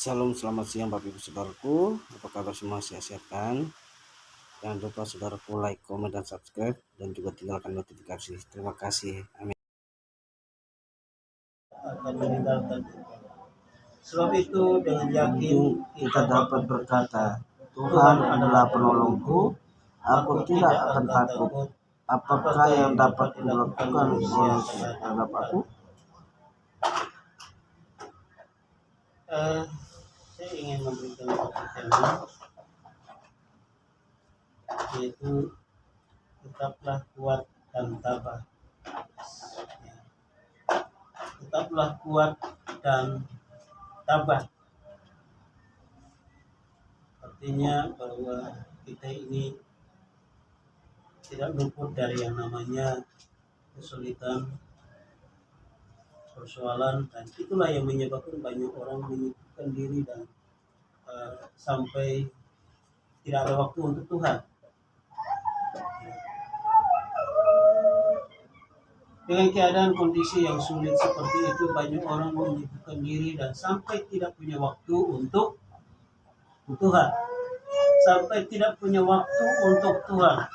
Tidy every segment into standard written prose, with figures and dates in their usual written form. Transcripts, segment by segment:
Salam, selamat siang Bapak Ibu Saudaraku. Apa kabar semua? Sehat-sehat kan? Jangan lupa saudaraku like, komen, dan subscribe, dan juga tinggalkan notifikasi. Terima kasih. Amin. Akan meninggalkan. Sebab itu dengan yakin Kita dapat berkata, Tuhan adalah penolongku, aku tidak akan takut. Apakah yang dapat dilakukan manusia terhadap aku? Saya ingin memberikan satu tema, yaitu tetaplah kuat dan tabah. Tetaplah kuat dan tabah. Artinya bahwa kita ini tidak luput dari yang namanya kesulitan, persoalan, dan itulah yang menyebabkan banyak orang menyibukkan diri dan sampai tidak ada waktu untuk Tuhan. Dengan keadaan kondisi yang sulit seperti itu, banyak orang menyibukkan diri dan sampai tidak punya waktu untuk Tuhan. Sampai tidak punya waktu untuk Tuhan.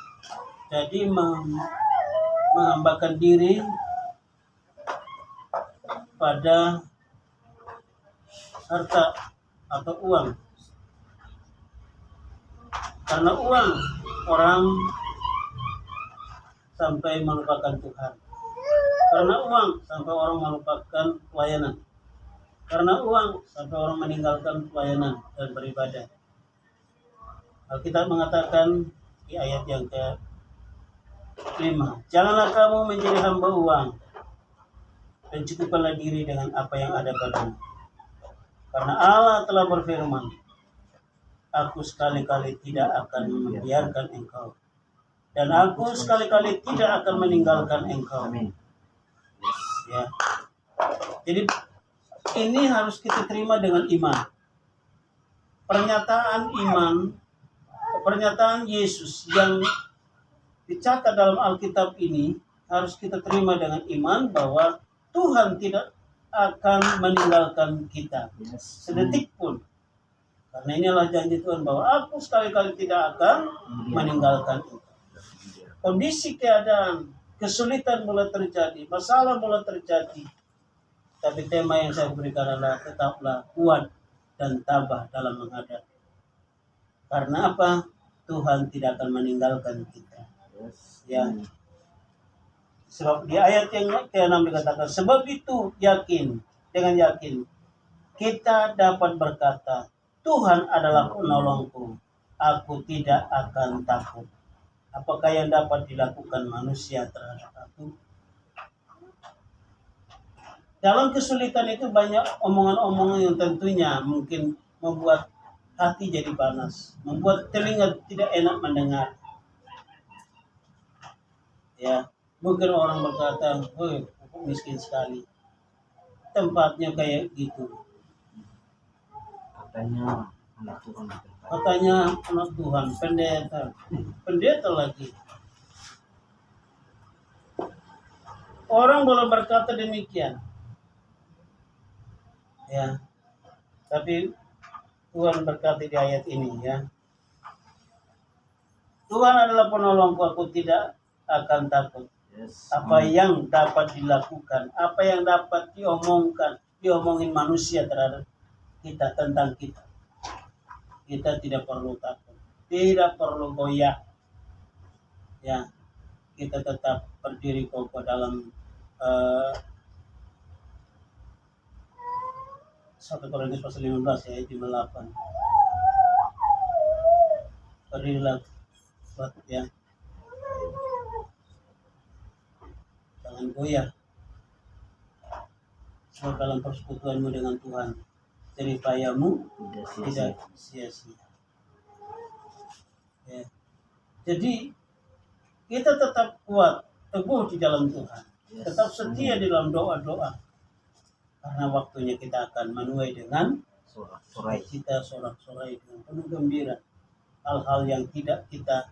Jadi menghambakan diri pada harta atau uang. Karena uang, orang sampai melupakan Tuhan. Karena uang, sampai orang melupakan pelayanan. Karena uang, sampai orang meninggalkan pelayanan dan beribadah. Alkitab mengatakan di ayat yang ke-5, janganlah kamu menjadi hamba uang, dan cukupkanlah diri dengan apa yang ada padamu. Karena Allah telah berfirman, aku sekali-kali tidak akan membiarkan engkau, dan aku sekali-kali tidak akan meninggalkan engkau. Ya. Jadi ini harus kita terima dengan iman. Pernyataan Yesus yang dicatat dalam Alkitab ini harus kita terima dengan iman bahwa Tuhan tidak akan meninggalkan kita sedetik pun. Karena inilah janji Tuhan bahwa aku sekali-kali tidak akan meninggalkan kita. Kondisi keadaan, kesulitan mulai terjadi, masalah mulai terjadi. Tapi tema yang saya berikan adalah tetaplah kuat dan tabah dalam menghadapi. Karena apa? Tuhan tidak akan meninggalkan kita. Ya. Sebab di ayat yang ke-6 dikatakan, sebab itu dengan yakin kita dapat berkata, Tuhan adalah penolongku, aku tidak akan takut. Apakah yang dapat dilakukan manusia terhadap aku? Dalam kesulitan itu banyak omongan-omongan yang tentunya mungkin membuat hati jadi panas, membuat telinga tidak enak mendengar. Ya, mungkin orang berkata, "Woi, aku miskin sekali." Tempatnya kayak gitu. Katanya anak Tuhan, pendeta lagi. Orang boleh berkata demikian. Ya. Tapi Tuhan berkata di ayat ini, ya. Tuhan adalah penolongku, aku tidak akan takut. Apa yang dapat dilakukan, apa yang dapat diomongin manusia terhadap kita, tentang kita. Kita tidak perlu takut, tidak perlu goyah. Ya, kita tetap berdiri kokoh dalam 1 Korintus pasal 15 ayat 8. Berdirilah kuat, ya. Jangan goyah. Sebab dalam persekutuanmu dengan Tuhan, jeripayamu tidak sia-sia. Ya. Jadi kita tetap kuat, teguh di dalam Tuhan, tetap setia di dalam doa-doa. Karena waktunya kita akan menuai dengan sorak-sorai dengan penuh gembira. Hal-hal yang tidak kita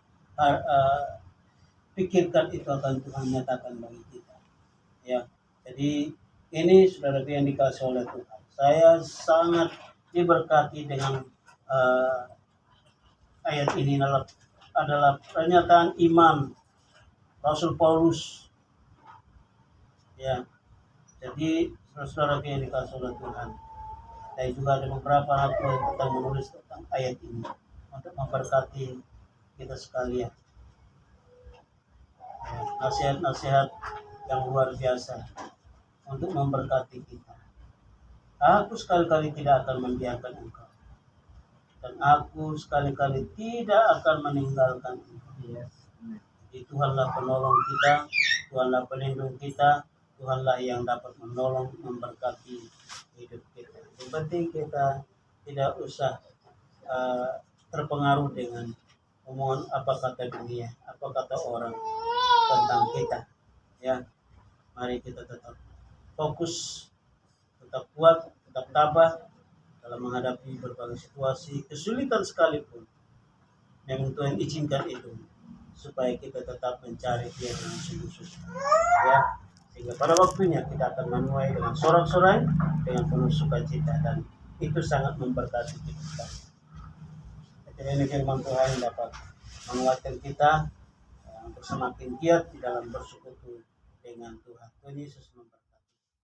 pikirkan itu akan Tuhan nyatakan bagi kita. Ya, jadi ini saudara yang dikasih oleh Tuhan. Saya sangat diberkati dengan ayat ini adalah pernyataan iman Rasul Paulus. Ya, jadi saudara yang dikasih oleh Tuhan. Dan juga ada beberapa hal yang kita menulis tentang ayat ini untuk memberkati kita sekalian. Ya, nasihat-nasihat yang luar biasa untuk memberkati kita. Aku sekali-kali tidak akan membiarkan engkau, dan aku sekali-kali tidak akan meninggalkan engkau. Jadi Tuhanlah penolong kita, Tuhanlah pelindung kita, Tuhanlah yang dapat menolong, memberkati hidup kita. Yang penting kita tidak usah terpengaruh dengan omongan apa kata dunia, apa kata orang tentang kita. Ya, mari kita tetap fokus, tetap kuat, tetap tabah dalam menghadapi berbagai situasi, kesulitan sekalipun. Memang Tuhan izinkan itu supaya kita tetap mencari Dia dengan sungguh-sungguh. Ya, sehingga pada waktunya kita akan menuai dengan sorak-sorai, dengan penuh sukacita, dan itu sangat memberkati kita. Ini firman Tuhan yang dapat menguatkan kita untuk semakin giat di dalam bersekutu dengan Tuhan. Tuhan Yesus memberkati.